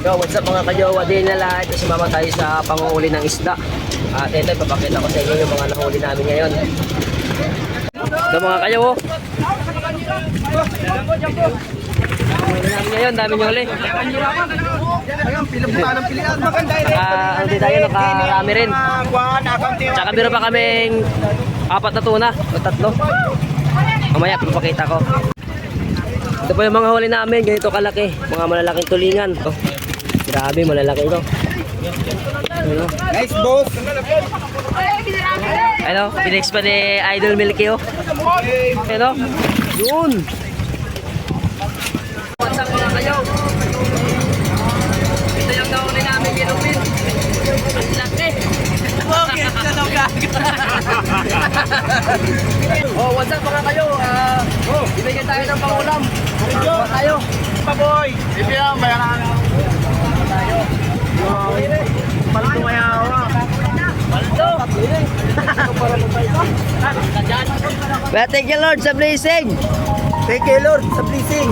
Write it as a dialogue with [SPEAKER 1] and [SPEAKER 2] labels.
[SPEAKER 1] So what's up mga kajowa din na lahat. Sumama tayo sa panguuli ng isda. At ito ipapakita ko sa inyo yung mga nahuli namin ngayon. Ito mga kajowa. Huli namin ngayon, dami nyo huli. Ano din tayo, nakarami rin. Tsaka meron pa kaming 4 na tuna o 3. Mamaya pinapakita ko. Ito po yung mga huli namin, ganito kalaki. Mga malalaking tulingan. Oh, grabe, malalaki ito. Ano?
[SPEAKER 2] Nice boss.
[SPEAKER 1] Ano, pinex pa ni Idol Milky oh. Ano? Yun. What's up mga kayo? Ito yung nahuli namin ginupin. Ang laki. Okay, ito daw gaga. Oh, what's up mga kayo? Ibigyan tayo ng pangulam. Tayo.
[SPEAKER 2] Paboy. Ibigyan bayaran. Tayo. Paldo mayawa.
[SPEAKER 1] Paldo. Thank you Lord sa blessing.
[SPEAKER 2] Thank you Lord sa blessing.